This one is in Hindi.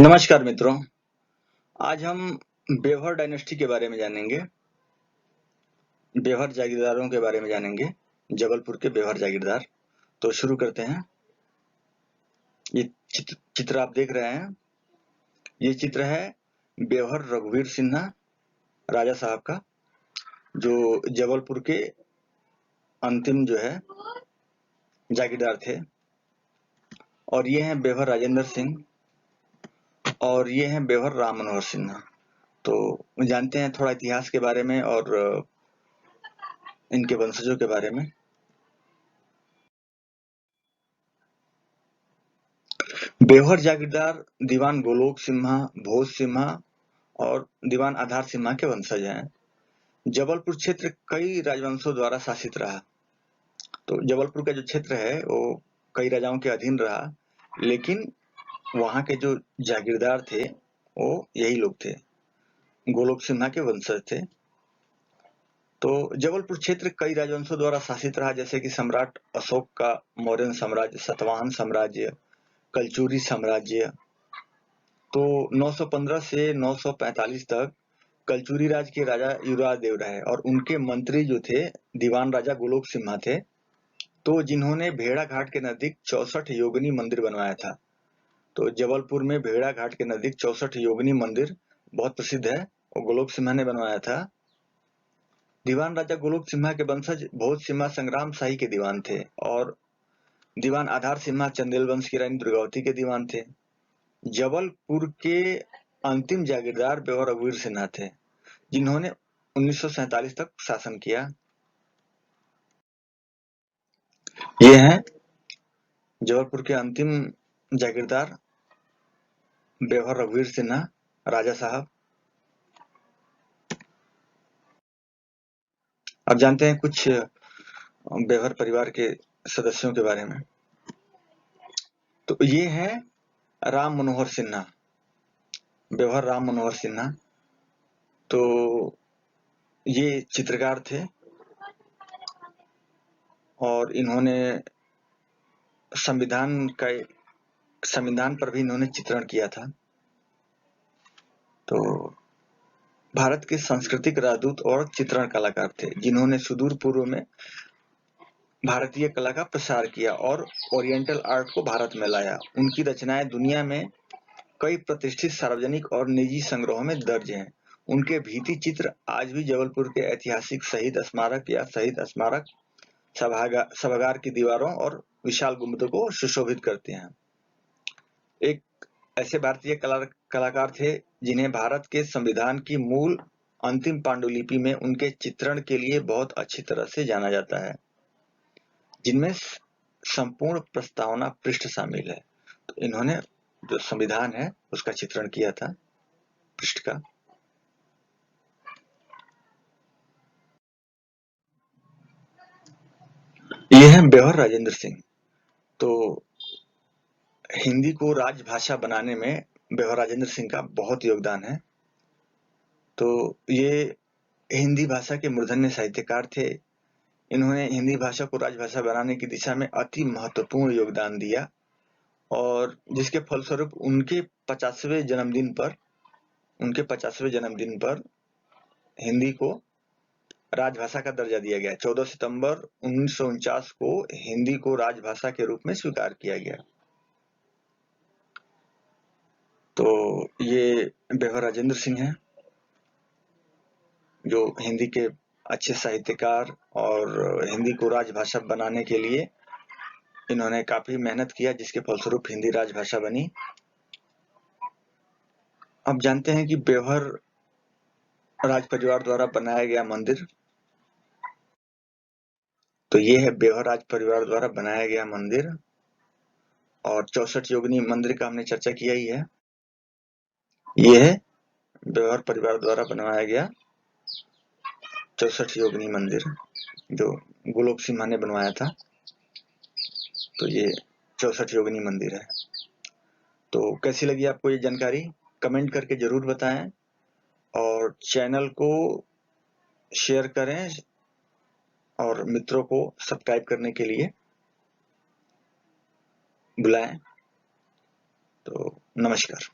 नमस्कार मित्रों, आज हम बेवर डायनेस्टी के बारे में जानेंगे। बेवर जागीरदारों के बारे में जानेंगे, जबलपुर के बेवर जागीरदार। तो शुरू करते हैं। ये चित्र आप देख रहे हैं, ये चित्र है बेवर रघुवीर सिन्हा राजा साहब का, जो जबलपुर के अंतिम जो है जागीरदार थे। और ये हैं बेवर राजेंद्र सिंह और ये हैं बेवर राम मनोहर सिन्हा। तो जानते हैं थोड़ा इतिहास के बारे में और इनके वंशजों के बारे में। बेवर जागीरदार दीवान गोलोक सिम्हा, भोज सिम्हा और दीवान आधार सिम्हा के वंशज हैं। जबलपुर क्षेत्र कई राजवंशों द्वारा शासित रहा। तो जबलपुर का जो क्षेत्र है वो कई राजाओं के अधीन रहा, लेकिन वहां के जो जागीरदार थे वो यही लोग थे, गोलोक सिन्हा के वंशज थे। तो जबलपुर क्षेत्र कई राजवंशों द्वारा शासित रहा, जैसे कि सम्राट अशोक का मौर्य साम्राज्य, सातवाहन साम्राज्य, कलचुरी साम्राज्य। तो 915 से 945 तक कलचुरी राज के राजा युवराज देव रहे और उनके मंत्री जो थे दीवान राजा गोलोक सिम्हा थे, तो जिन्होंने भेड़ा घाट के नजदीक 64 योगिनी मंदिर बनवाया था। तो जबलपुर में भेड़ा घाट के नजदीक 64 योगिनी मंदिर बहुत प्रसिद्ध है और गोलोक सिम्हा ने बनवाया था। दीवान राजा गोलोक सिम्हा के वंशज भोज सिम्हा संग्राम शाही के दीवान थे और दीवान आधार सिम्हा चंदेल वंश की रानी दुर्गावती के दीवान थे। जबलपुर के अंतिम जागीरदार बेवर रघुवीर सिन्हा थे, जिन्होंने 1947 तक शासन किया। ये हैं जबलपुर के अंतिम जागीरदार बेवर रघुवीर सिन्हा राजा साहब। अब जानते हैं कुछ बेवर परिवार के सदस्यों के बारे में। तो ये है राम मनोहर सिन्हा, बेवर राम मनोहर सिन्हा। तो ये चित्रकार थे और इन्होंने संविधान पर भी इन्होंने चित्रण किया था। तो भारत के सांस्कृतिक राजदूत और चित्रण कलाकार थे, जिन्होंने सुदूर पूर्व में भारतीय कला का प्रसार किया और ओरिएंटल आर्ट को भारत में लाया। उनकी रचनाएं दुनिया में कई प्रतिष्ठित सार्वजनिक और निजी संग्रहों में दर्ज हैं। उनके भित्ति चित्र आज भी जबलपुर के ऐतिहासिक शहीद स्मारक या शहीद स्मारक सभागार की दीवारों और विशाल गुंबदों को सुशोभित करते हैं। एक ऐसे भारतीय कलाकार थे जिन्हें भारत के संविधान की मूल अंतिम पांडुलिपि में उनके चित्रण के लिए बहुत अच्छी तरह से जाना जाता है, जिनमें संपूर्ण प्रस्तावना पृष्ठ शामिल है। तो इन्होंने जो संविधान है उसका चित्रण किया था पृष्ठ का। ये है बेवर राजेंद्र सिंह। तो हिंदी को राजभाषा बनाने में बेवर राजेंद्र सिंह का बहुत योगदान है। तो ये हिंदी भाषा के मूर्धन्य साहित्यकार थे। इन्होंने हिंदी भाषा को राजभाषा बनाने की दिशा में अति महत्वपूर्ण योगदान दिया और जिसके फलस्वरूप उनके 50वें जन्मदिन पर हिंदी को राजभाषा का दर्जा दिया गया। 14 सितंबर 1949 को हिंदी को राजभाषा के रूप में स्वीकार किया गया। तो ये बेवर राजेंद्र सिंह हैं, जो हिंदी के अच्छे साहित्यकार और हिंदी को राजभाषा बनाने के लिए इन्होंने काफी मेहनत किया, जिसके फलस्वरूप हिंदी राजभाषा बनी। अब जानते हैं कि बेवर राज परिवार द्वारा बनाया गया मंदिर। तो ये है बेवर राज परिवार द्वारा बनाया गया मंदिर और 64 योगिनी मंदिर का हमने चर्चा किया ही है। ये है बेवर परिवार द्वारा बनवाया गया 64 योगिनी मंदिर, जो गोलोक सिम्हा ने बनवाया था। तो ये 64 योगिनी मंदिर है। तो कैसी लगी आपको ये जानकारी, कमेंट करके जरूर बताएं और चैनल को शेयर करें और मित्रों को सब्सक्राइब करने के लिए बुलाएं। तो नमस्कार।